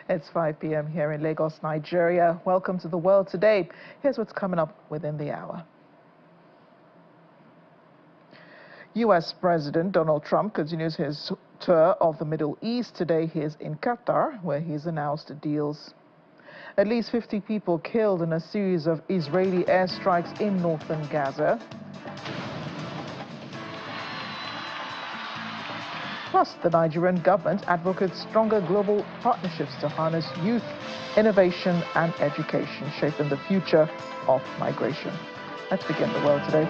It's 5 p.m. here in Lagos, Nigeria. Welcome to The World Today. Here's what's coming up within the hour. U.S. President Donald Trump continues his tour of the Middle East. Today he is in Qatar, where he's announced deals. At least 50 people killed in a series of Israeli airstrikes in northern Gaza. Plus, the Nigerian government advocates stronger global partnerships to harness youth, innovation and education, shaping the future of migration. Let's begin The World Today.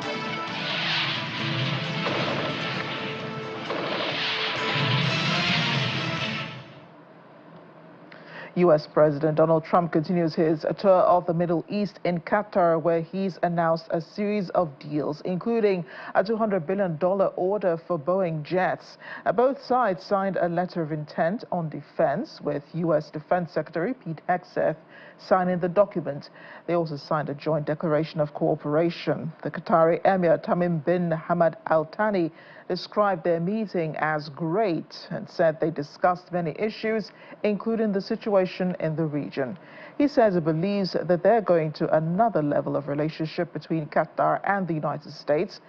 U.S. President Donald Trump continues his tour of the Middle East in Qatar, where he's announced a series of deals, including a $200 billion order for Boeing jets. Both sides signed a letter of intent on defense, with U.S. Defense Secretary Pete Hegseth signing the document. They also signed a joint declaration of cooperation. The Qatari Emir Tamim bin Hamad Al Thani described their meeting as great and said they discussed many issues, including the situation in the region. He says he believes that they're going to another level of relationship between Qatar and the United States.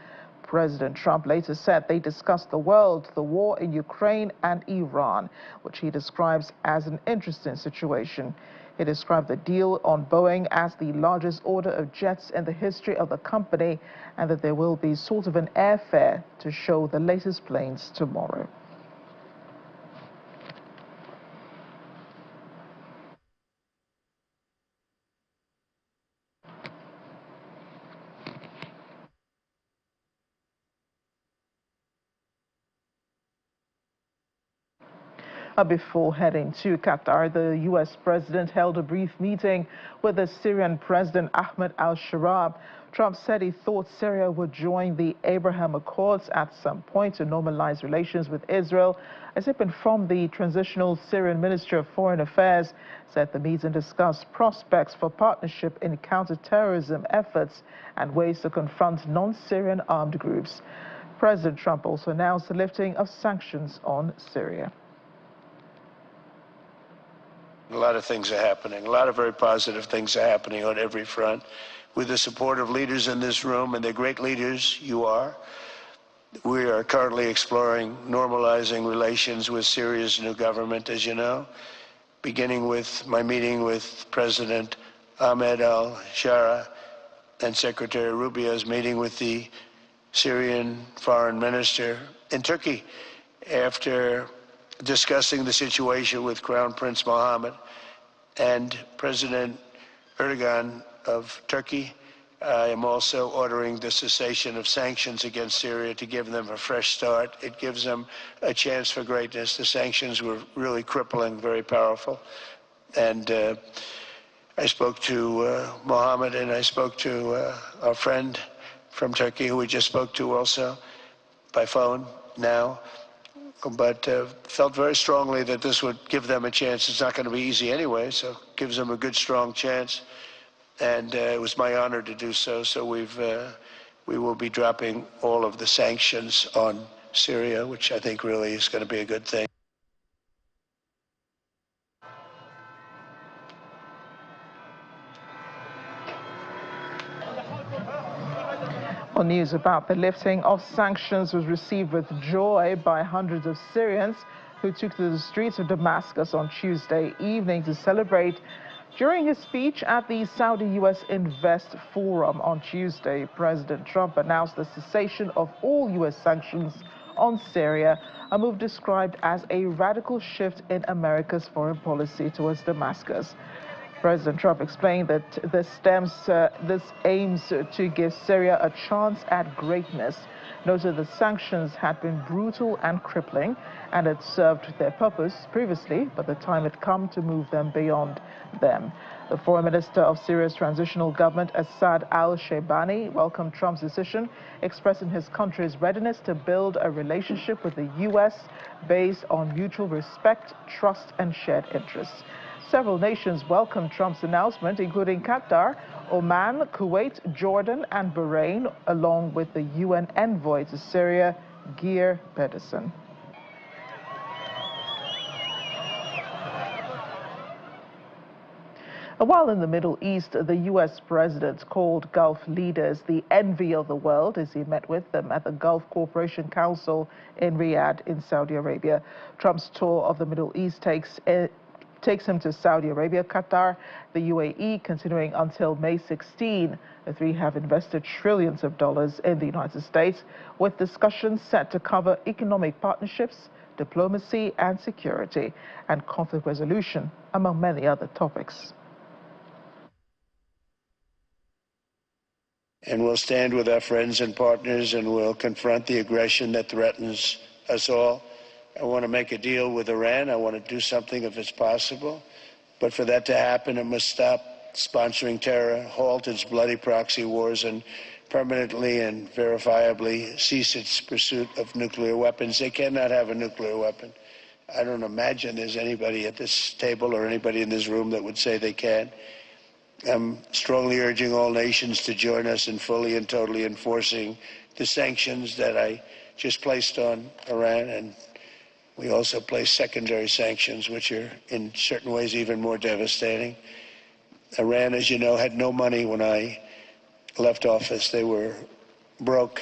President Trump later said they discussed the world, the war in Ukraine and Iran, which he describes as an interesting situation. He described the deal on Boeing as the largest order of jets in the history of the company, and that there will be sort of an airfare to show the latest planes tomorrow. Before heading to Qatar, the U.S. president held a brief meeting with the Syrian president Ahmed al-Shara. Trump said he thought Syria would join the Abraham Accords at some point to normalize relations with Israel. A statement from the transitional Syrian Minister of Foreign Affairs said the meeting discussed prospects for partnership in counterterrorism efforts and ways to confront non-Syrian armed groups. President Trump also announced the lifting of sanctions on Syria. A lot of things are happening. A lot of very positive things are happening on every front. With the support of leaders in this room, and they're great leaders, you are. We are currently exploring normalizing relations with Syria's new government, as you know, beginning with my meeting with President Ahmed al-Shara and Secretary Rubio's meeting with the Syrian foreign minister in Turkey after discussing the situation with Crown Prince Mohammed and President Erdogan of Turkey. I am also ordering the cessation of sanctions against Syria to give them a fresh start. It gives them a chance for greatness. The sanctions were really crippling, very powerful. And I spoke to Mohammed, and I spoke to our friend from Turkey, who we just spoke to also by phone now. But felt very strongly that this would give them a chance. It's not going to be easy anyway, so it gives them a good, strong chance. And it was my honor to do so. So we will be dropping all of the sanctions on Syria, which I think really is going to be a good thing. Well, news about the lifting of sanctions was received with joy by hundreds of Syrians who took to the streets of Damascus on Tuesday evening to celebrate. During his speech at the Saudi-US Invest Forum on Tuesday, President Trump announced the cessation of all U.S. sanctions on Syria, a move described as a radical shift in America's foreign policy towards Damascus. President Trump explained that this aims to give Syria a chance at greatness. Noted the sanctions had been brutal and crippling and had served their purpose previously, but the time had come to move them beyond them. The foreign minister of Syria's transitional government, Assad al-Shaybani, welcomed Trump's decision, expressing his country's readiness to build a relationship with the U.S. based on mutual respect, trust, and shared interests. Several nations welcomed Trump's announcement, including Qatar, Oman, Kuwait, Jordan, and Bahrain, along with the UN envoy to Syria, Geir Pedersen. While in the Middle East, the U.S. president called Gulf leaders the envy of the world as he met with them at the Gulf Cooperation Council in Riyadh in Saudi Arabia. Trump's tour of the Middle East takes him to Saudi Arabia, Qatar, the UAE, continuing until May 16. The three have invested trillions of dollars in the United States, with discussions set to cover economic partnerships, diplomacy and security, and conflict resolution, among many other topics. And we'll stand with our friends and partners, and we'll confront the aggression that threatens us all. I want to make a deal with Iran. I want to do something if it's possible. But for that to happen, it must stop sponsoring terror, halt its bloody proxy wars, and permanently and verifiably cease its pursuit of nuclear weapons. They cannot have a nuclear weapon. I don't imagine there's anybody at this table or anybody in this room that would say they can. I'm strongly urging all nations to join us in fully and totally enforcing the sanctions that I just placed on Iran, and we also placed secondary sanctions, which are in certain ways even more devastating. Iran, as you know, had no money when I left office. They were broke.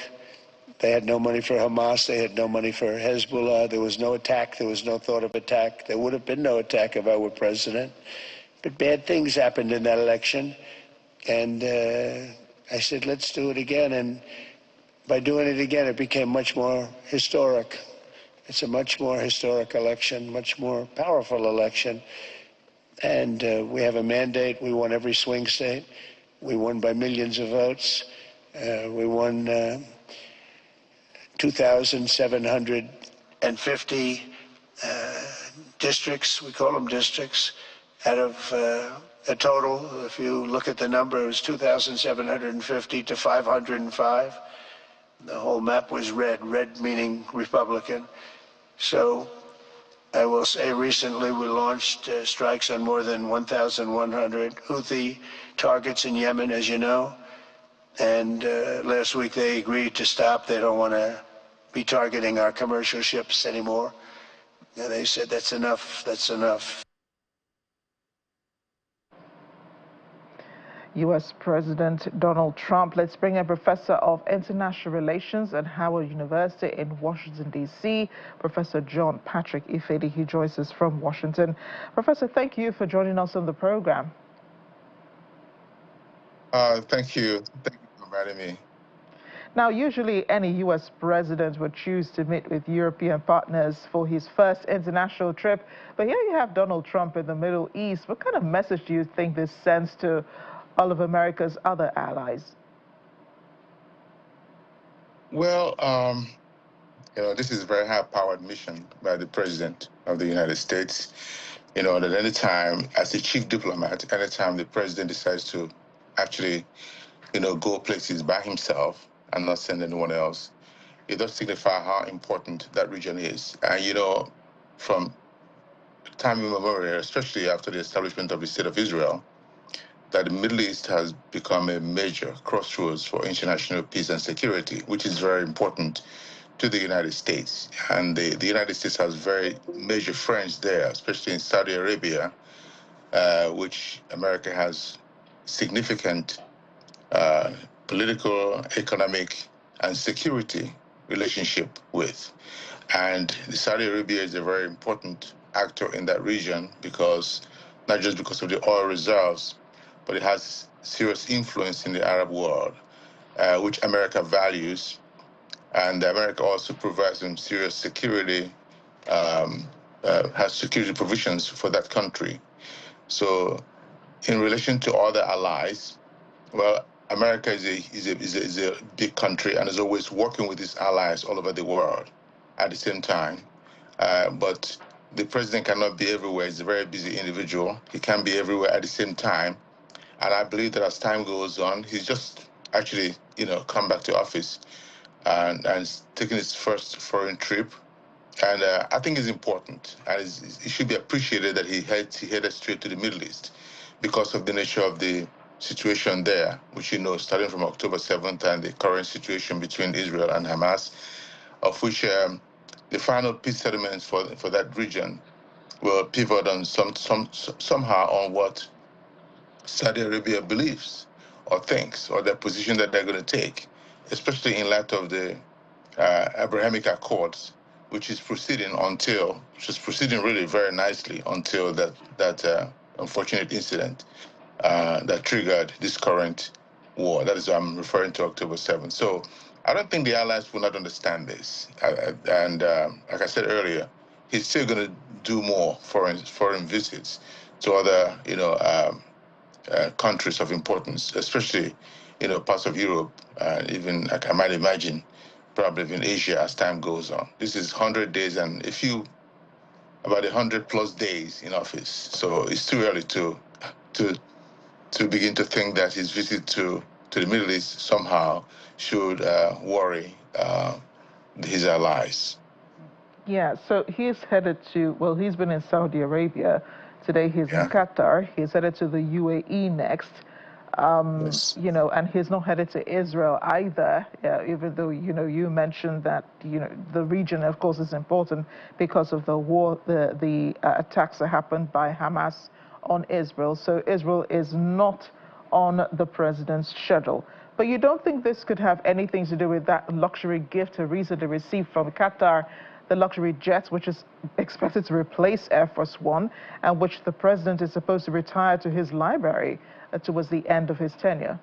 They had no money for Hamas. They had no money for Hezbollah. There was no attack. There was no thought of attack. There would have been no attack if I were president. But bad things happened in that election, and I said, let's do it again. And by doing it again, it became much more historic. It's a much more historic election, much more powerful election. And we have a mandate. We won every swing state. We won by millions of votes. We won 2,750 districts. We call them districts. Out of a total, if you look at the number, it was 2,750 to 505. The whole map was red, red meaning Republican. So I will say recently we launched strikes on more than 1,100 Houthi targets in Yemen, as you know. And last week they agreed to stop. They don't want to be targeting our commercial ships anymore. And they said, that's enough, that's enough. U.S. President Donald Trump. Let's bring in Professor of International Relations at Howard University in Washington, D.C., Professor John Patrick Ifedi. He joins us from Washington. Professor, thank you for joining us on the program. Thank you. Thank you for inviting me. Now, usually any U.S. president would choose to meet with European partners for his first international trip. But here you have Donald Trump in the Middle East. What kind of message do you think this sends to all of America's other allies? Well, this is a very high-powered mission by the President of the United States. That any time, as a chief diplomat, anytime the President decides to actually, go places by himself and not send anyone else, it does signify how important that region is. And, from time immemorial, especially after the establishment of the State of Israel, that the Middle East has become a major crossroads for international peace and security, which is very important to the United States. And the United States has very major friends there, especially in Saudi Arabia, which America has significant political, economic, and security relationship with. And Saudi Arabia is a very important actor in that region because, not just because of the oil reserves, but it has serious influence in the Arab world, which America values. And America also provides some serious security, has security provisions for that country. So in relation to other allies, well, America is a big country and is always working with its allies all over the world at the same time. But the president cannot be everywhere. He's a very busy individual. He can't be everywhere at the same time. And I believe that as time goes on, he's just actually, come back to office and taking his first foreign trip. And I think it's important, and it should be appreciated that he headed straight to the Middle East because of the nature of the situation there, which starting from October 7th and the current situation between Israel and Hamas, of which the final peace settlements for that region will pivot on somehow on what Saudi Arabia believes or thinks, or their position that they're going to take, especially in light of the Abrahamic Accords, which is proceeding really very nicely until that unfortunate incident that triggered this current war. That is, I'm referring to October 7th. So I don't think the allies will not understand this. And like I said earlier, he's still going to do more foreign visits to other, countries of importance, especially, parts of Europe, even like I might imagine, probably even Asia as time goes on. This is 100 days and about 100+ days in office. So it's too early to begin to think that his visit to the Middle East somehow should worry his allies. Yeah, so he's headed to, well, he's been in Saudi Arabia. Today he's in Yeah. Qatar. He's headed to the UAE next. Yes. And he's not headed to Israel either, even though, you mentioned that, the region, of course, is important because of the war, the attacks that happened by Hamas on Israel. So Israel is not on the president's schedule. But you don't think this could have anything to do with that luxury gift he recently received from Qatar, the luxury jet, which is expected to replace Air Force One, and which the president is supposed to retire to his library towards the end of his tenure?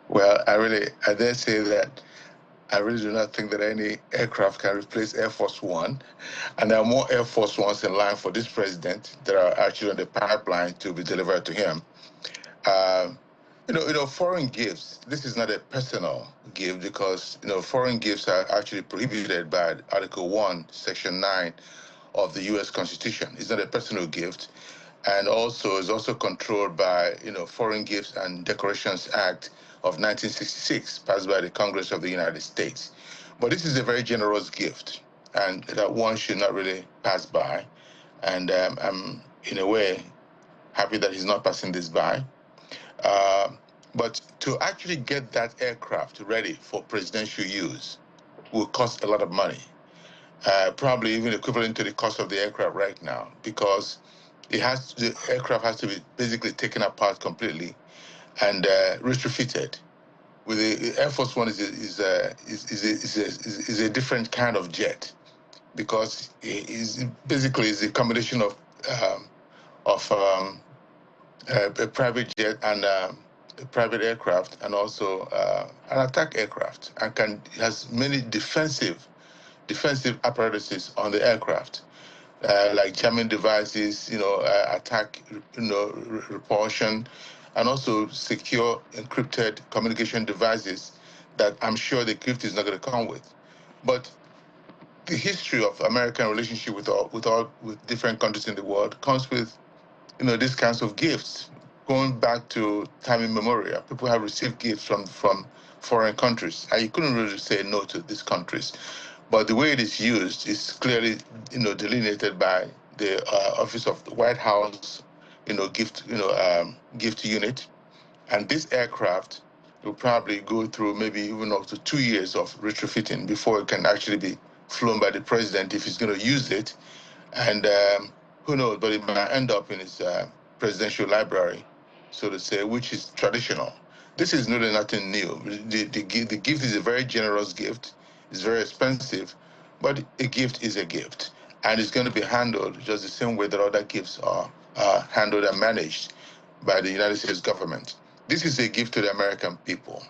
Well, I dare say that I really do not think that any aircraft can replace Air Force One. And there are more Air Force Ones in line for this president that are actually on the pipeline to be delivered to him. Uh, foreign gifts, this is not a personal gift because, foreign gifts are actually prohibited by Article 1, Section 9 of the U.S. Constitution. It's not a personal gift. And also is also controlled by, Foreign Gifts and Decorations Act of 1966, passed by the Congress of the United States. But this is a very generous gift, and that one should not really pass by. And I'm, in a way, happy that he's not passing this by. But to actually get that aircraft ready for presidential use will cost a lot of money, probably even equivalent to the cost of the aircraft right now, because the aircraft has to be basically taken apart completely and retrofitted. With the Air Force One is a different kind of jet because it basically is a combination of a private jet and a private aircraft and also an attack aircraft, and has many defensive apparatuses on the aircraft, like jamming devices, attack, repulsion, and also secure encrypted communication devices that I'm sure the gift is not going to come with. But the history of American relationship with different countries in the world comes with, these kinds of gifts. Going back to time immemorial, people have received gifts from foreign countries, and you couldn't really say no to these countries. But the way it is used is clearly, delineated by the Office of the White House, gift unit, and this aircraft will probably go through maybe even up to 2 years of retrofitting before it can actually be flown by the president if he's going to use it. And who knows, but it might end up in his presidential library, so to say, which is traditional. This is really nothing new. The gift is a very generous gift. It's very expensive, but a gift is a gift. And it's going to be handled just the same way that other gifts are handled and managed by the United States government. This is a gift to the American people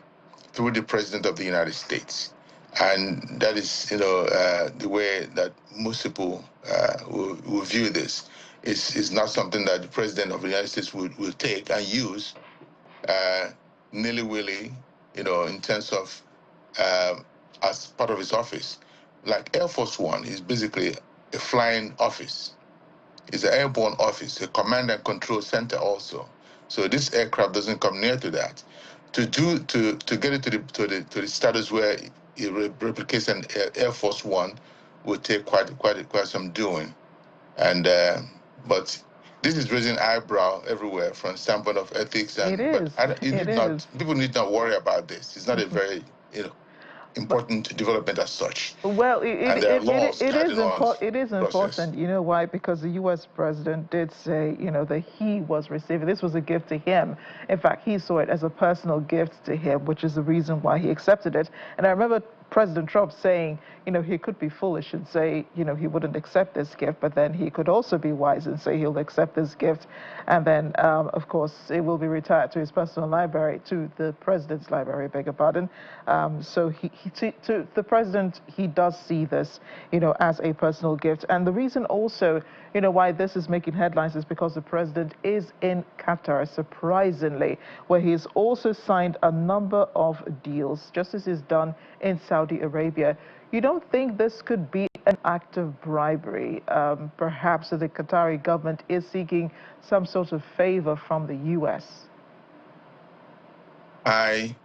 through the President of the United States. And that is, the way that most people will view this. It's not something that the President of the United States will take and use nilly-willy, in terms of as part of his office. Like Air Force One is basically a flying office. It's an airborne office, a command and control center also. So this aircraft doesn't come near to that. To get it to the status where it replicates an Air Force One would take quite some doing. And but this is raising eyebrow everywhere from standpoint of ethics. And It is. but people need not worry about this. It's not a very important development as such. Well, And there are laws guiding us it is process. important. You know why? Because the U.S. president did say, that he was receiving, this was a gift to him. In fact, he saw it as a personal gift to him, which is the reason why he accepted it. And I remember President Trump saying, he could be foolish and say, he wouldn't accept this gift, but then he could also be wise and say he'll accept this gift. And then, of course, it will be retired to his personal library, to the president's library, I beg your pardon. So to the president, he does see this, as a personal gift. And the reason also, why this is making headlines is because the president is in Qatar, surprisingly, where he's also signed a number of deals, just as he's done in Saudi Arabia. You don't think this could be an act of bribery? Perhaps the Qatari government is seeking some sort of favor from the U.S.? I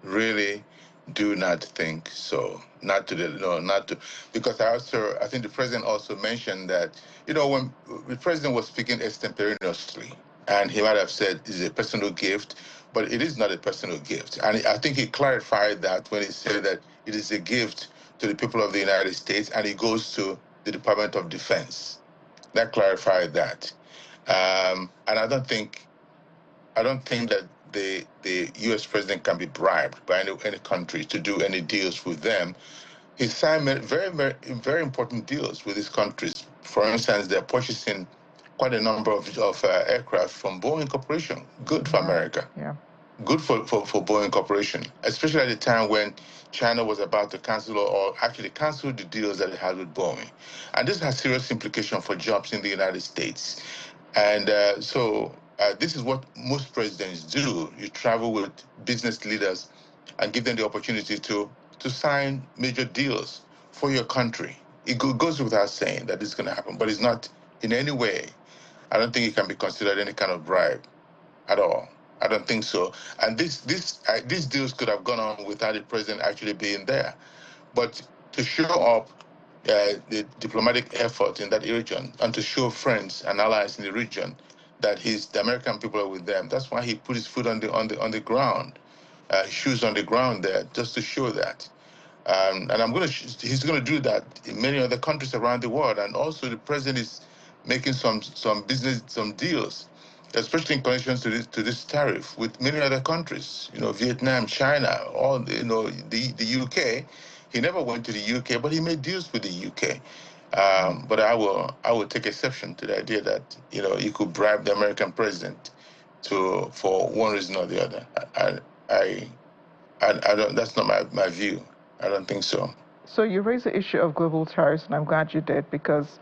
really do not think so. Not to, because I think the president also mentioned that, when the president was speaking extemporaneously, and he might have said it's a personal gift, but it is not a personal gift. And I think he clarified that when he said that it is a gift to the people of the United States and it goes to the Department of Defense. That clarified that. And I don't think that the U.S. president can be bribed by any country to do any deals with them. He signed very, very, very important deals with these countries. For instance, they're purchasing quite a number of aircraft from Boeing Corporation. Good for America. Yeah. Good for Boeing Corporation, especially at the time when China was about to cancel or actually cancel the deals that it had with Boeing. And this has serious implications for jobs in the United States. And so this is what most presidents do. You travel with business leaders and give them the opportunity to sign major deals for your country. It goes without saying that this is going to happen, but it's not in any way. I don't think it can be considered any kind of bribe at all. I don't think so. And these deals could have gone on without the president actually being there. But to show up the diplomatic effort in that region and to show friends and allies in the region that the American people are with them, that's why he put his foot on the ground, shoes on the ground there, just to show that. And he's going to do that in many other countries around the world. And also, the president is making some deals, especially in connection to this tariff with many other countries. Vietnam, China, all the UK. He never went to the UK, but he made deals with the UK. But I will take exception to the idea that you could bribe the American president for one reason or the other. I don't. That's not my view. I don't think so. So you raise the issue of global tariffs, and I'm glad you did, because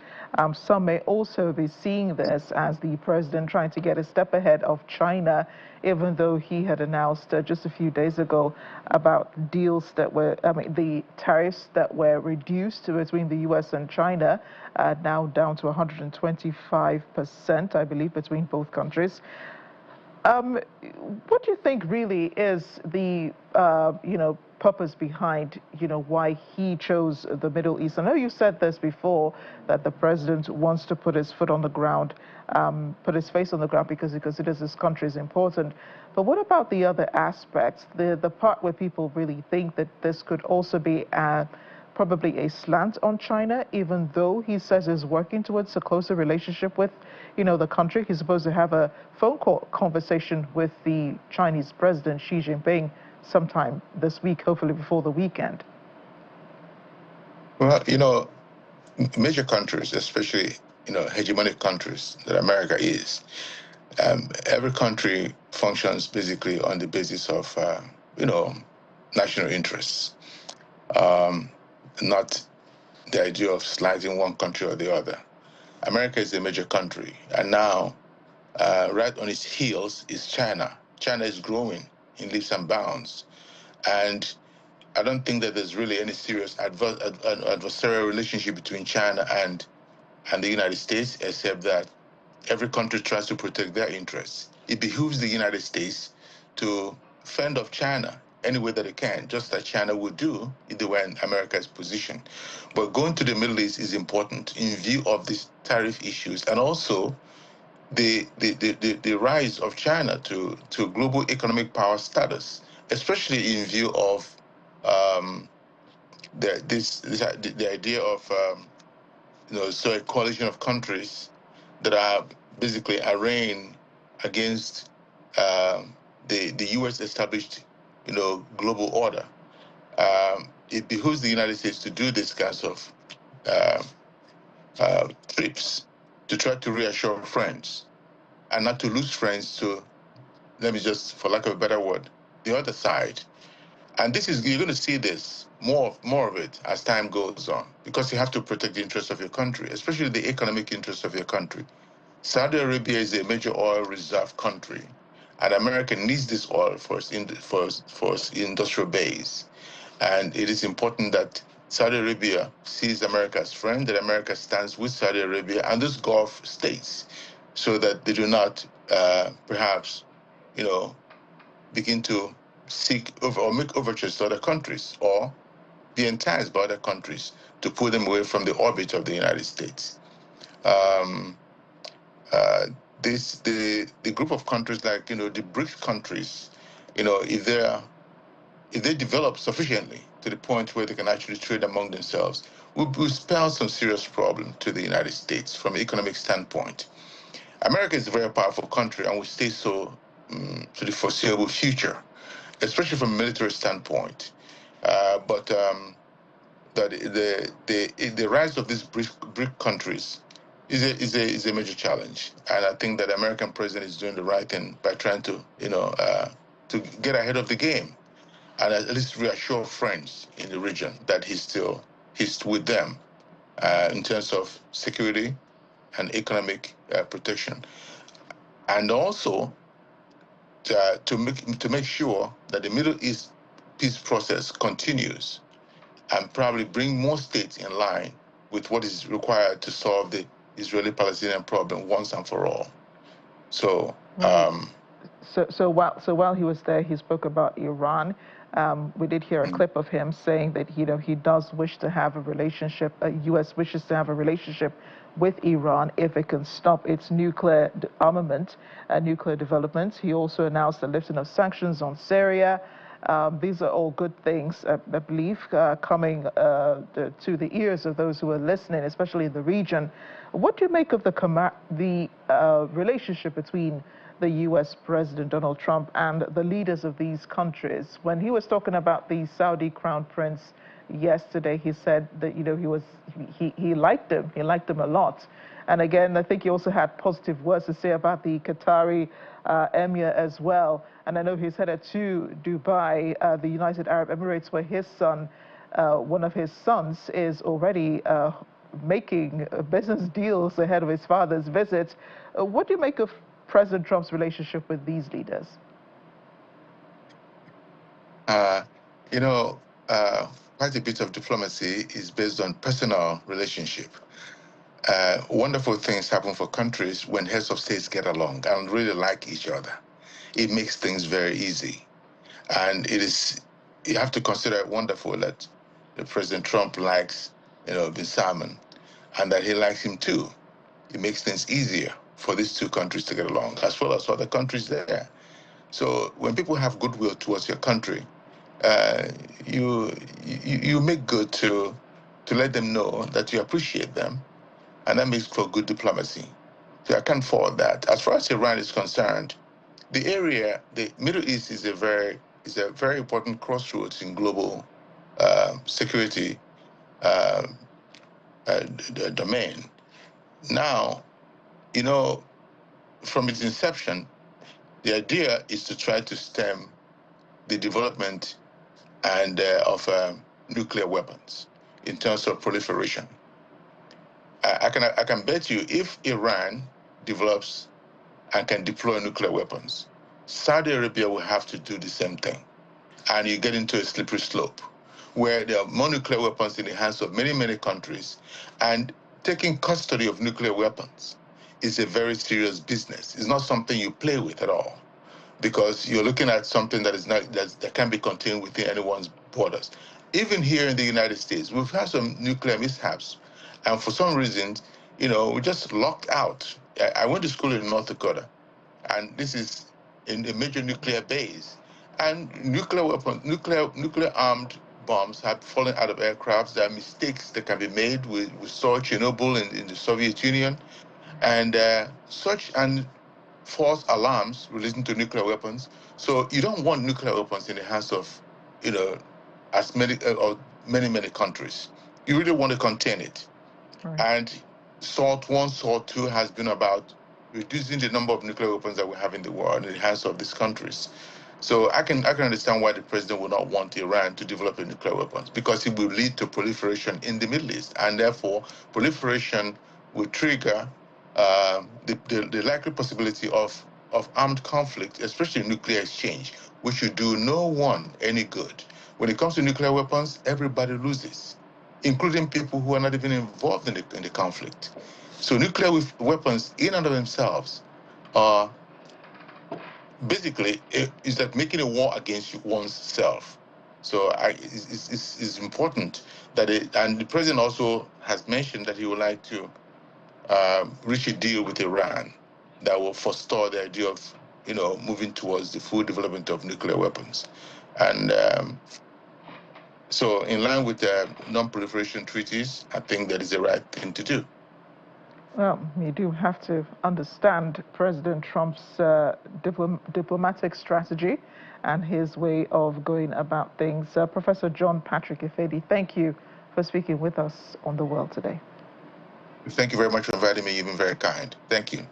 some may also be seeing this as the president trying to get a step ahead of China, even though he had announced just a few days ago about deals that were, the tariffs that were reduced between the U.S. and China, now down to 125%, I believe, between both countries. What do you think really is the, purpose behind, why he chose the Middle East? I know you said this before, that the president wants to put his foot on the ground, put his face on the ground because he considers this country is important. But what about the other aspects, the part where people really think that this could also be probably a slant on China, even though he says he's working towards a closer relationship with, the country? He's supposed to have a phone call conversation with the Chinese president, Xi Jinping, sometime this week, hopefully before the weekend. Well, major countries, especially, hegemonic countries that America is, every country functions basically on the basis of, national interests. Not the idea of slighting one country or the other. America is a major country, and now, right on its heels is China. China is growing in leaps and bounds, and I don't think that there's really any serious adversarial relationship between China and the United States, except that every country tries to protect their interests. It behooves the United States to fend off China any way that it can, just like China would do if they were in America's position. But going to the Middle East is important in view of these tariff issues and also the rise of China to global economic power status, especially in view of the idea of so a coalition of countries that are basically arraying against the U.S. established global order. It behooves the United States to do this kinds of uh, trips to try to reassure friends and not to lose friends to, let me just, for lack of a better word, the other side. And this is, you're going to see this more of it as time goes on, because you have to protect the interests of your country, especially the economic interests of your country. Saudi Arabia is a major oil reserve country, and America needs this oil for its industrial base. And it is important that Saudi Arabia sees America as friend, that America stands with Saudi Arabia and those Gulf states, so that they do not perhaps, begin to seek over or make overtures to other countries, or be enticed by other countries to pull them away from the orbit of the United States. Um, the group of countries like the BRICS countries, if they develop sufficiently to the point where they can actually trade among themselves, will spell some serious problem to the United States from an economic standpoint. America is a very powerful country and will stay so to the foreseeable future, especially from a military standpoint. But the rise of these BRIC countries is a major challenge, and I think that the American president is doing the right thing by trying to to get ahead of the game and at least reassure friends in the region that he's with them in terms of security and economic protection, and also to make sure that the Middle East peace process continues, and probably bring more states in line with what is required to solve the Israeli-Palestinian problem once and for all. So, Right. So while he was there, he spoke about Iran. We did hear a clip of him saying that he does wish to have a relationship. U.S. wishes to have a relationship with Iran if it can stop its nuclear armament, nuclear development. He also announced the lifting of sanctions on Syria. These are all good things, I believe, coming to the ears of those who are listening, especially in the region. What do you make of the relationship between the U.S. President Donald Trump and the leaders of these countries? When he was talking about the Saudi Crown Prince yesterday, he said that he liked him. He liked him a lot. And again, I think he also had positive words to say about the Qatari emir as well. And I know he's headed to Dubai, the United Arab Emirates, where his son, one of his sons, is already making business deals ahead of his father's visit. What do you make of President Trump's relationship with these leaders? uh, you know, uh, quite a bit of diplomacy is based on personal relationship. Wonderful things happen for countries when heads of states get along and really like each other. It makes things very easy. And you have to consider it wonderful that President Trump likes, Bin Salman, and that he likes him too. It makes things easier for these two countries to get along, as well as other countries there. So when people have goodwill towards your country, uh, you make good to let them know that you appreciate them, and that makes for good diplomacy. So I can't fault that. As far as Iran is concerned, the Middle East is a very important crossroads in global security uh, domain. Now, you know, from its inception, the idea is to try to stem the development and of nuclear weapons in terms of proliferation. I can bet you if Iran develops and can deploy nuclear weapons, Saudi Arabia will have to do the same thing. And you get into a slippery slope where there are more nuclear weapons in the hands of many, many countries. And taking custody of nuclear weapons is a very serious business. It's not something you play with at all, because you're looking at something that can be contained within anyone's borders. Even here in the United States, we've had some nuclear mishaps, and for some reason, we just locked out. I went to school in North Dakota, and this is in a major nuclear base, and nuclear armed bombs have fallen out of aircrafts. There are mistakes that can be made. We saw Chernobyl in the Soviet Union, and such and false alarms relating to nuclear weapons. So you don't want nuclear weapons in the hands of, as many or many countries. You really want to contain it. Right. And SALT 1, SALT 2 has been about reducing the number of nuclear weapons that we have in the world in the hands of these countries. So I can understand why the president would not want Iran to develop a nuclear weapons, because it will lead to proliferation in the Middle East, and therefore proliferation will trigger the likely possibility of armed conflict, especially nuclear exchange, which would do no one any good. When it comes to nuclear weapons, everybody loses, including people who are not even involved in the conflict. So nuclear weapons in and of themselves are basically it's like making a war against oneself. So it's important that and the president also has mentioned that he would like to reach a deal with Iran that will forestall the idea of moving towards the full development of nuclear weapons. And so in line with the non-proliferation treaties, I think that is the right thing to do. Well, you do have to understand President Trump's diplomatic strategy and his way of going about things. Professor John Patrick Ifedi, thank you for speaking with us on The World Today. Thank you very much for inviting me. You've been very kind. Thank you.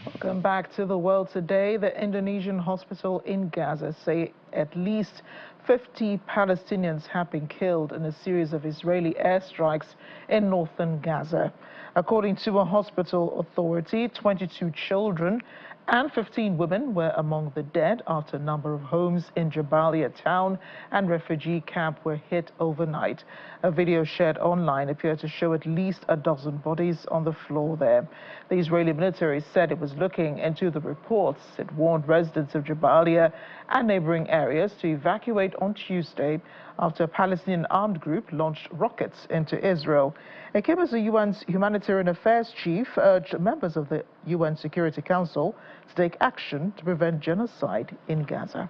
Welcome back to The World Today. The Indonesian hospital in Gaza say at least 50 Palestinians have been killed in a series of Israeli airstrikes in northern Gaza. According to a hospital authority, 22 children and 15 women were among the dead after a number of homes in Jabalia town and refugee camp were hit overnight. A video shared online appeared to show at least a dozen bodies on the floor there. The Israeli military said it was looking into the reports. It warned residents of Jabalia and neighboring areas to evacuate on Tuesday after a Palestinian armed group launched rockets into Israel. It came as the UN's humanitarian affairs chief urged members of the UN Security Council to take action to prevent genocide in Gaza.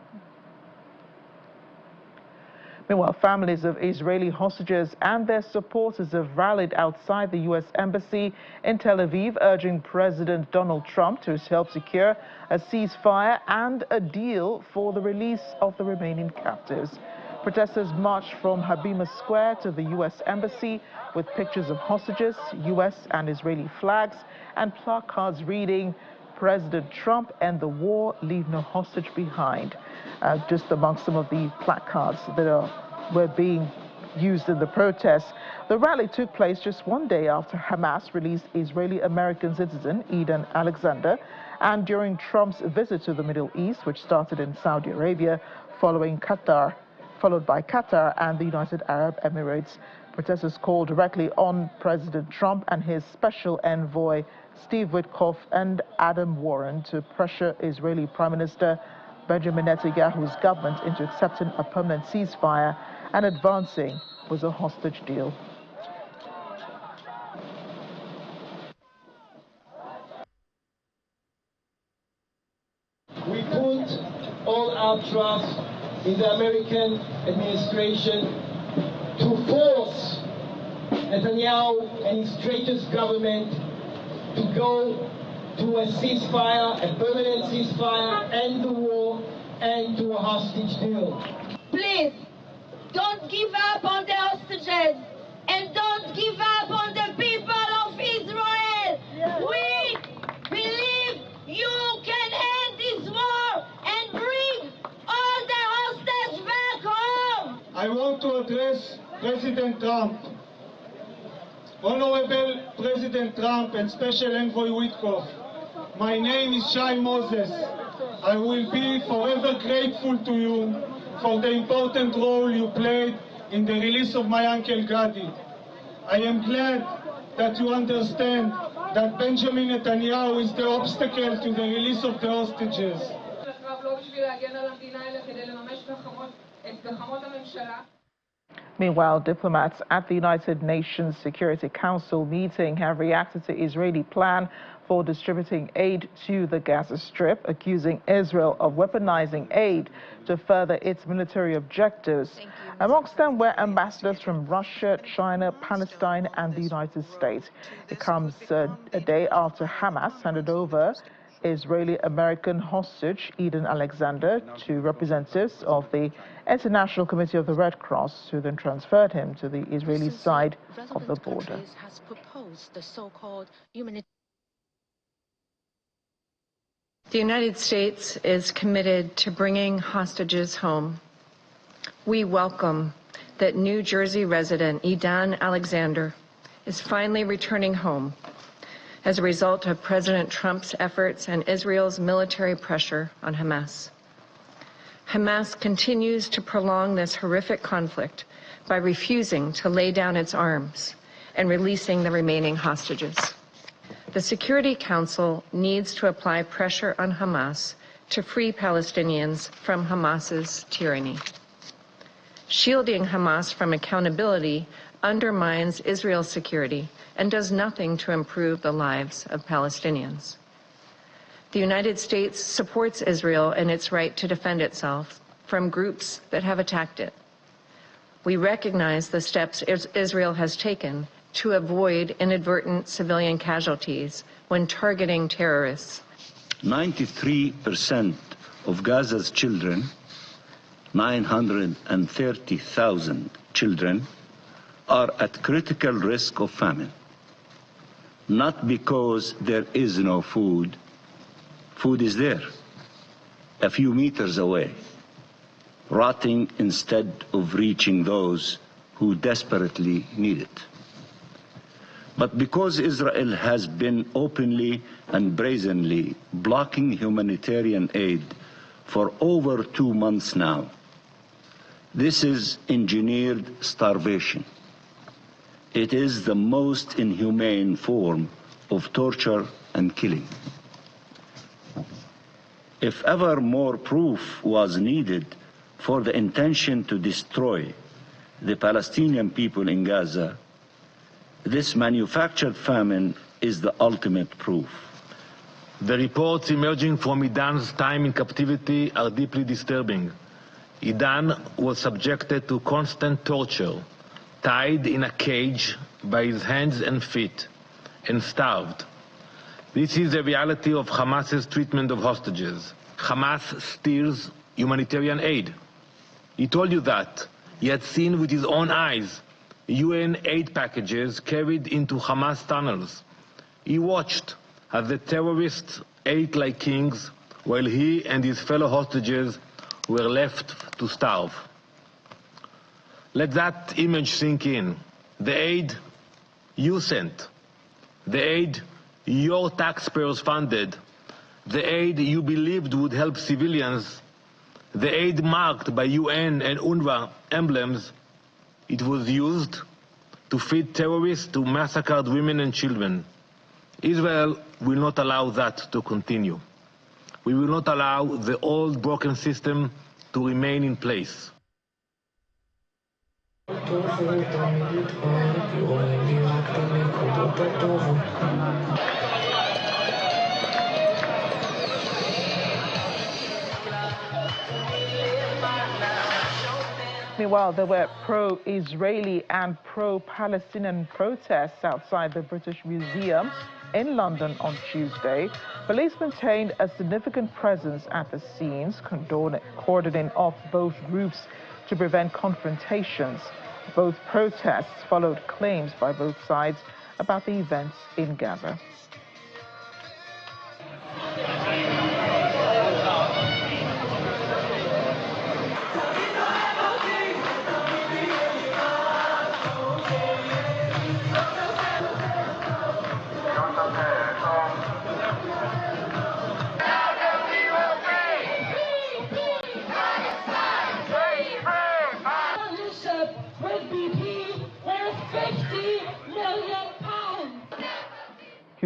Meanwhile, families of Israeli hostages and their supporters have rallied outside the U.S. Embassy in Tel Aviv, urging President Donald Trump to help secure a ceasefire and a deal for the release of the remaining captives. Protesters marched from Habima Square to the U.S. Embassy with pictures of hostages, U.S. and Israeli flags, and placards reading, "President Trump, end the war, leave no hostage behind." Just among some of the placards that were being used in the protests. The rally took place just one day after Hamas released Israeli-American citizen Eden Alexander, and during Trump's visit to the Middle East, which started in Saudi Arabia, followed by Qatar and the United Arab Emirates. Protesters called directly on President Trump and his special envoy Steve Witkoff and Adam Warren to pressure Israeli Prime Minister Benjamin Netanyahu's government into accepting a permanent ceasefire and advancing with a hostage deal. We put all our trust in the American administration to force Netanyahu and his traitors government to go to a ceasefire, a permanent ceasefire, end the war, and to a hostage deal. Please, don't give up on the hostages, and don't give up on the people of Israel. Yeah. We believe you can end this war and bring all the hostages back home. I want to address President Trump. Honorable President Trump and Special Envoy Witkoff, my name is Shai Moses. I will be forever grateful to you for the important role you played in the release of my uncle Gadi. I am glad that you understand that Benjamin Netanyahu is the obstacle to the release of the hostages. Meanwhile, diplomats at the United Nations Security Council meeting have reacted to Israeli plan for distributing aid to the Gaza Strip, accusing Israel of weaponizing aid to further its military objectives. Amongst them were ambassadors from Russia, China, Palestine, and the United States. It comes a day after Hamas handed over Israeli-American hostage Eden Alexander to representatives of the International Committee of the Red Cross, who then transferred him to the Israeli side of the border. Has proposed the so-called The United States is committed to bringing hostages home. We welcome that New Jersey resident Eden Alexander is finally returning home as a result of President Trump's efforts and Israel's military pressure on Hamas. Hamas continues to prolong this horrific conflict by refusing to lay down its arms and releasing the remaining hostages. The Security Council needs to apply pressure on Hamas to free Palestinians from Hamas's tyranny. Shielding Hamas from accountability undermines Israel's security and does nothing to improve the lives of Palestinians. The United States supports Israel in its right to defend itself from groups that have attacked it. We recognize the steps Israel has taken to avoid inadvertent civilian casualties when targeting terrorists. 93% of Gaza's children, 930,000 children, are at critical risk of famine. Not because there is no food. Food is there, a few meters away, rotting instead of reaching those who desperately need it. But because Israel has been openly and brazenly blocking humanitarian aid for over 2 months now, this is engineered starvation. It is the most inhumane form of torture and killing. If ever more proof was needed for the intention to destroy the Palestinian people in Gaza, this manufactured famine is the ultimate proof. The reports emerging from Idan's time in captivity are deeply disturbing. Idan was subjected to constant torture, tied in a cage by his hands and feet, and starved. This is the reality of Hamas's treatment of hostages. Hamas steals humanitarian aid. He told you that. He had seen with his own eyes UN aid packages carried into Hamas tunnels. He watched as the terrorists ate like kings while he and his fellow hostages were left to starve. Let that image sink in. The aid you sent, the aid your taxpayers funded, the aid you believed would help civilians, the aid marked by UN and UNRWA emblems, it was used to feed terrorists to massacred women and children. Israel will not allow that to continue. We will not allow the old broken system to remain in place. Meanwhile, there were pro-Israeli and pro-Palestinian protests outside the British Museum in London on Tuesday. Police maintained a significant presence at the scenes, cordoning off both groups to prevent confrontations. Both protests followed claims by both sides about the events in Gaza.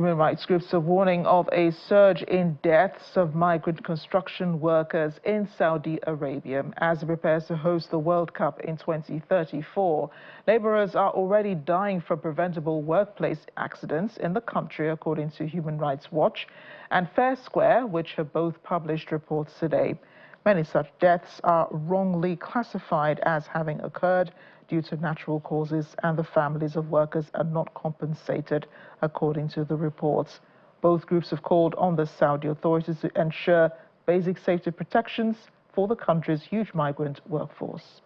Human rights groups are warning of a surge in deaths of migrant construction workers in Saudi Arabia as it prepares to host the World Cup in 2034. Laborers are already dying from preventable workplace accidents in the country, according to Human Rights Watch and Fair Square, which have both published reports today. Many such deaths are wrongly classified as having occurred due to natural causes, and the families of workers are not compensated, according to the reports. Both groups have called on the Saudi authorities to ensure basic safety protections for the country's huge migrant workforce.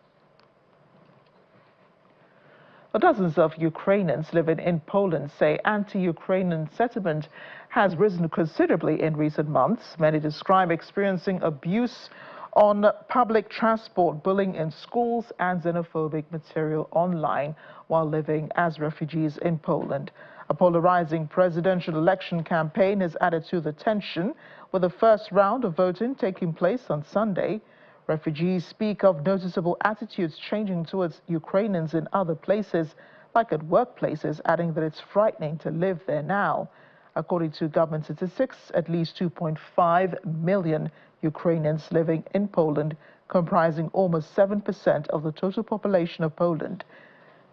Dozens of Ukrainians living in Poland say anti-Ukrainian sentiment has risen considerably in recent months. Many describe experiencing abuse on public transport, bullying in schools, and xenophobic material online while living as refugees in Poland. A polarizing presidential election campaign has added to the tension, with the first round of voting taking place on Sunday. Refugees speak of noticeable attitudes changing towards Ukrainians in other places, like at workplaces, adding that it's frightening to live there now. According to government statistics, at least 2.5 million Ukrainians living in Poland, comprising almost 7% of the total population of Poland.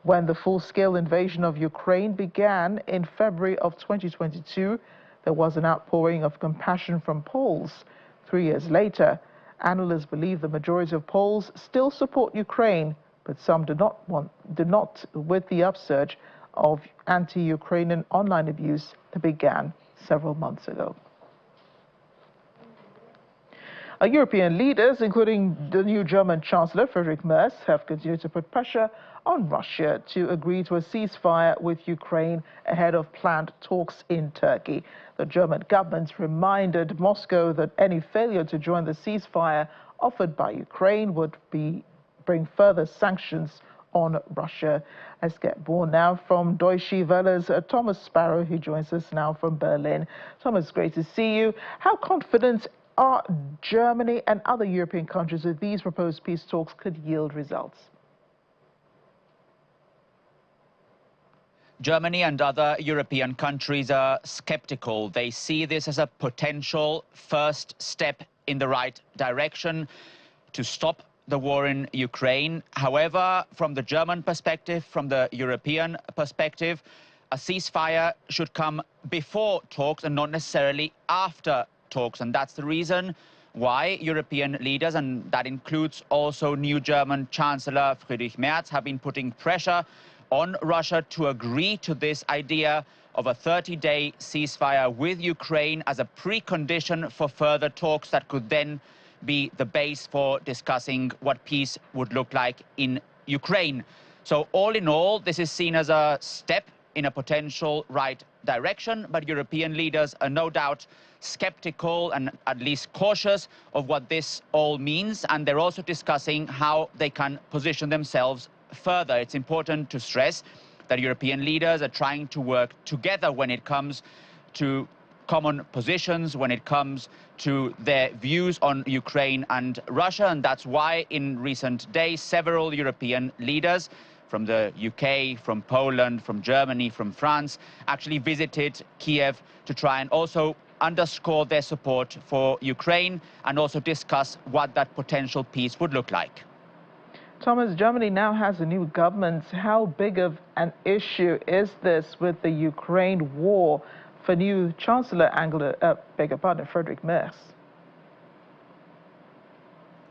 When the full-scale invasion of Ukraine began in February of 2022, there was an outpouring of compassion from Poles. 3 years later, analysts believe the majority of Poles still support Ukraine, but some do not with the upsurge of anti-Ukrainian online abuse that began several months ago. European leaders, including the new German Chancellor Friedrich Merz, have continued to put pressure on Russia to agree to a ceasefire with Ukraine ahead of planned talks in Turkey. The German government reminded Moscow that any failure to join the ceasefire offered by Ukraine would bring further sanctions on Russia. Let's get more now from Deutsche Welle's Thomas Sparrow, who joins us now from Berlin. Thomas, great to see you. How confident are Germany and other European countries that these proposed peace talks could yield results? Germany and other European countries are skeptical. They see this as a potential first step in the right direction to stop the war in Ukraine. However, from the German perspective, from the European perspective, a ceasefire should come before talks and not necessarily after talks. And that's the reason why European leaders, and that includes also new German Chancellor Friedrich Merz, have been putting pressure on Russia to agree to this idea of a 30-day ceasefire with Ukraine as a precondition for further talks that could then be the base for discussing what peace would look like in Ukraine. So all in all, this is seen as a step in a potential right direction, but European leaders are no doubt skeptical and at least cautious of what this all means, and they're also discussing how they can position themselves further. It's important to stress that European leaders are trying to work together when it comes to common positions, when it comes to their views on Ukraine and Russia, and that's why in recent days several European leaders from the UK, from Poland, from Germany, from France, actually visited Kiev to try and also underscore their support for Ukraine and also discuss what that potential peace would look like. Thomas, Germany now has a new government. How big of an issue is this with the Ukraine war for new Chancellor Friedrich Merz?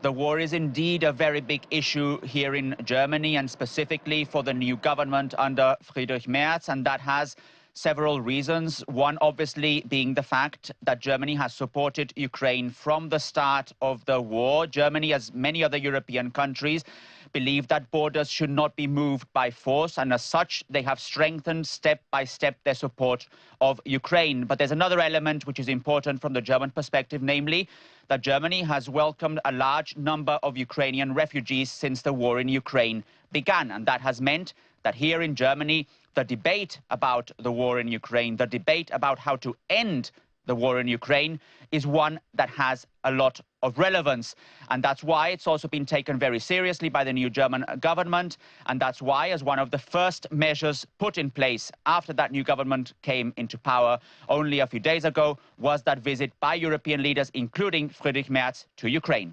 The war is indeed a very big issue here in Germany, and specifically for the new government under Friedrich Merz, and that has several reasons. One, obviously, being the fact that Germany has supported Ukraine from the start of the war. Germany, as many other European countries, believe that borders should not be moved by force, and as such, they have strengthened step by step their support of Ukraine. But there's another element which is important from the German perspective, namely that Germany has welcomed a large number of Ukrainian refugees since the war in Ukraine began, and that has meant that here in Germany, the debate about the war in Ukraine, the debate about how to end the war in Ukraine is one that has a lot of relevance. And that's why it's also been taken very seriously by the new German government. And that's why, as one of the first measures put in place after that new government came into power only a few days ago, was that visit by European leaders, including Friedrich Merz, to Ukraine.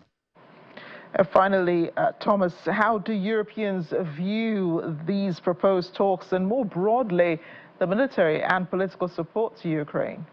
Finally, Thomas, how do Europeans view these proposed talks and more broadly the military and political support to Ukraine?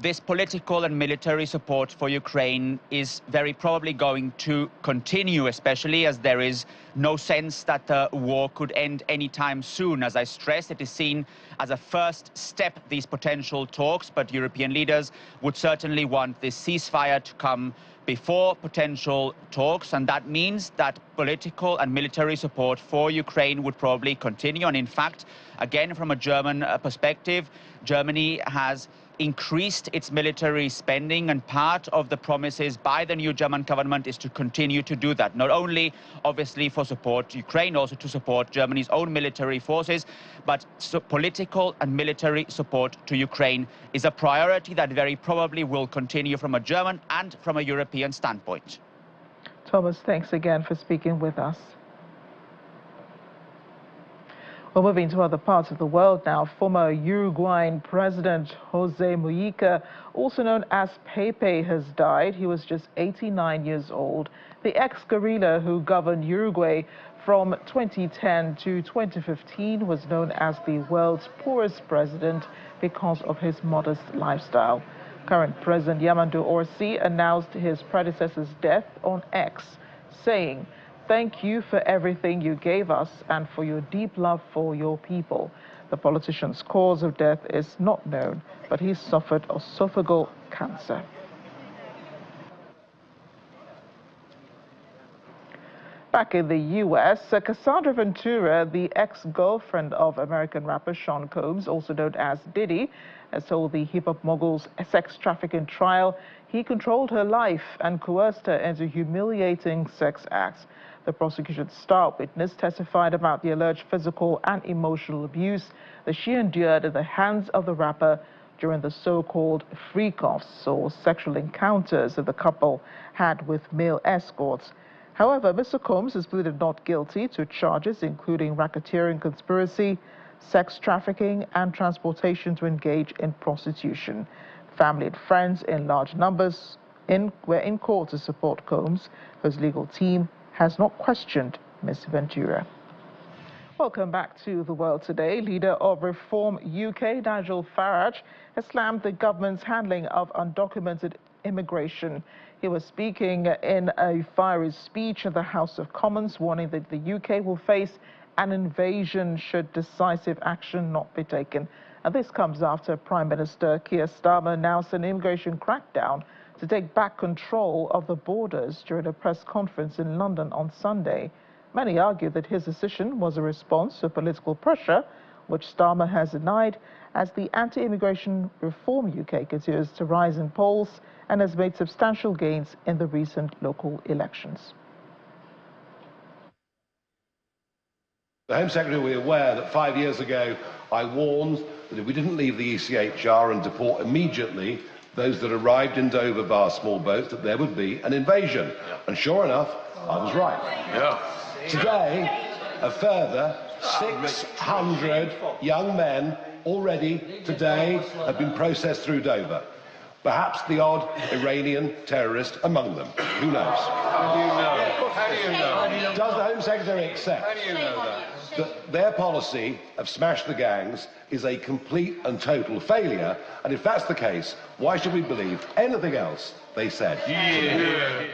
This political and military support for Ukraine is very probably going to continue, especially as there is no sense that the war could end anytime soon. As I stressed, it is seen as a first step, these potential talks, but European leaders would certainly want this ceasefire to come before potential talks, and that means that political and military support for Ukraine would probably continue. And in fact, again, from a German perspective, Germany has increased its military spending, and part of the promises by the new German government is to continue to do that, not only obviously for support to Ukraine, also to support Germany's own military forces, but political and military support to Ukraine is a priority that very probably will continue from a German and from a European standpoint. Thomas, thanks again for speaking with us. Well, moving to other parts of the world now, former Uruguayan President Jose Mujica, also known as Pepe, has died. He was just 89 years old. The ex-guerrilla who governed Uruguay from 2010 to 2015 was known as the world's poorest president because of his modest lifestyle. Current President Yamandu Orsi announced his predecessor's death on X, saying, "Thank you for everything you gave us and for your deep love for your people." The politician's cause of death is not known, but he suffered esophageal cancer. Back in the U.S., Cassandra Ventura, the ex-girlfriend of American rapper Sean Combs, also known as Diddy, has told the hip-hop mogul's sex trafficking trial he controlled her life and coerced her into humiliating sex acts. The prosecution's star witness testified about the alleged physical and emotional abuse that she endured at the hands of the rapper during the so-called freak-offs or sexual encounters that the couple had with male escorts. However, Mr. Combs has pleaded not guilty to charges including racketeering conspiracy, sex trafficking, and transportation to engage in prostitution. Family and friends in large numbers were in court to support Combs, whose legal team has not questioned Ms. Ventura. Welcome back to The World Today. Leader of Reform UK, Nigel Farage, has slammed the government's handling of undocumented immigration. He was speaking in a fiery speech in the House of Commons, warning that the UK will face an invasion should decisive action not be taken. And this comes after Prime Minister Keir Starmer announced an immigration crackdown to take back control of the borders during a press conference in London on Sunday. Many argue that his decision was a response to political pressure, which Starmer has denied, as the anti-immigration Reform UK continues to rise in polls and has made substantial gains in the recent local elections. The Home Secretary will be aware that 5 years ago I warned that if we didn't leave the ECHR and deport immediately those that arrived in Dover via small boats, that there would be an invasion. And sure enough, I was right. Today, a further 600 young men already today have been processed through Dover. Perhaps the odd Iranian terrorist among them. Who knows? How do you know? How do you know? Does the Home Secretary accept How do you know that their policy of smash the gangs is a complete and total failure? And if that's the case, why should we believe anything else they said? Yeah.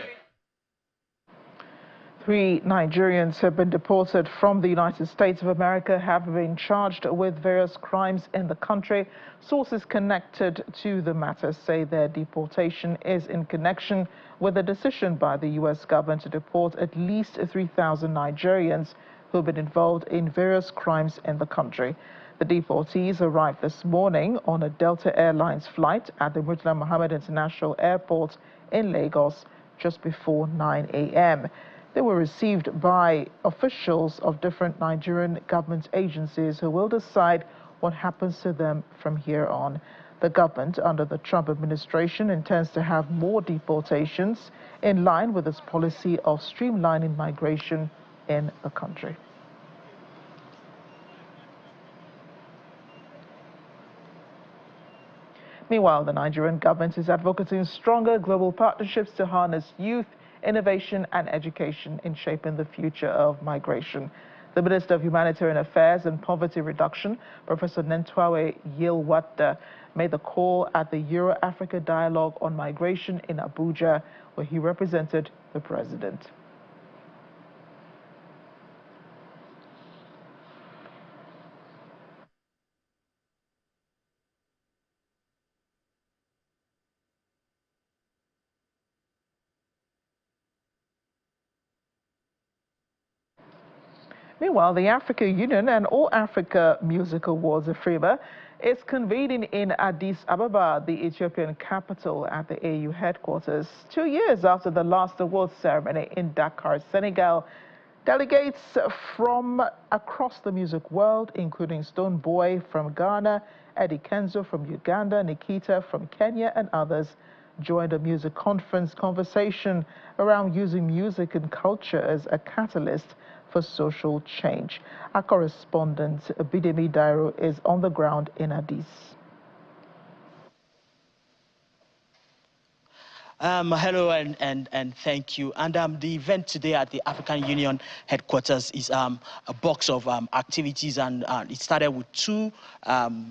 3 Nigerians have been deported from the United States of America, have been charged with various crimes in the country. Sources connected to the matter say their deportation is in connection with a decision by the U.S. government to deport at least 3,000 Nigerians who have been involved in various crimes in the country. The deportees arrived this morning on a Delta Airlines flight at the Murtala Mohammed International Airport in Lagos just before 9 a.m. They were received by officials of different Nigerian government agencies who will decide what happens to them from here on. The government under the Trump administration intends to have more deportations in line with its policy of streamlining migration in the country. Meanwhile, the Nigerian government is advocating stronger global partnerships to harness youth, innovation and education in shaping the future of migration. The Minister of Humanitarian Affairs and Poverty Reduction, Professor Nentwawe Yilwada, made the call at the Euro-Africa Dialogue on Migration in Abuja, where he represented the president. Meanwhile, the Africa Union and All Africa Music Awards Afriba is convening in Addis Ababa, the Ethiopian capital, at the AU headquarters. 2 years after the last awards ceremony in Dakar, Senegal, delegates from across the music world, including Stone Boy from Ghana, Eddie Kenzo from Uganda, Nikita from Kenya, and others, joined a music conference conversation around using music and culture as a catalyst for social change. Our correspondent, Bidemi Dairo, is on the ground in Addis. Hello and thank you. And the event today at the African Union headquarters is a box of activities, and it started with two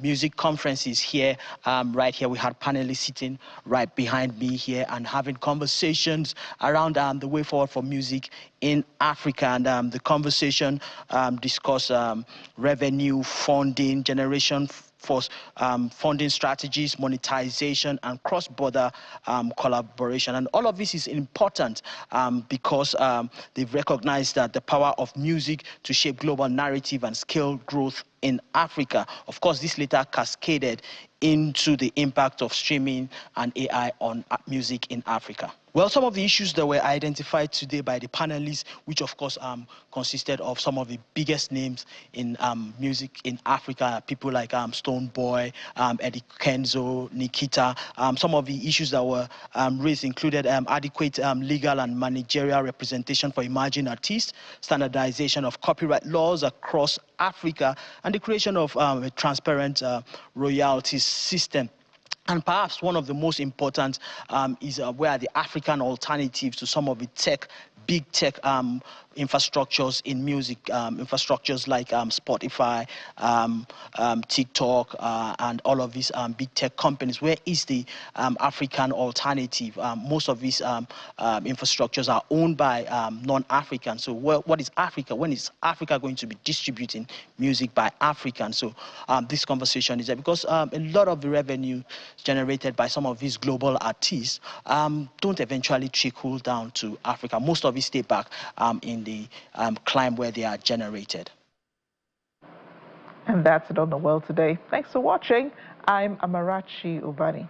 music conferences here. Right here, we had panelists sitting right behind me here and having conversations around the way forward for music in Africa. And the conversation discussed revenue, funding, generation for funding strategies, monetization, and cross-border collaboration. And all of this is important because they've recognized that the power of music to shape global narrative and scale growth in Africa. Of course, this later cascaded into the impact of streaming and AI on music in Africa. Well, some of the issues that were identified today by the panelists, which of course consisted of some of the biggest names in music in Africa, people like Stone Boy, Eddie Kenzo, Nikita. Some of the issues that were raised included adequate legal and managerial representation for emerging artists, standardization of copyright laws across Africa, and the creation of a transparent royalties system. And perhaps one of the most important is where the African alternatives to some of the big tech infrastructures in music, infrastructures like Spotify, TikTok, and all of these big tech companies. Where is the African alternative? Most of these infrastructures are owned by non-Africans. So what is Africa? When is Africa going to be distributing music by Africans? So this conversation is there because a lot of the revenue generated by some of these global artists don't eventually trickle down to Africa. Most of it stay back in the climb where they are generated. And that's it on The World Today. Thanks for watching. I'm Amarachi Ubani.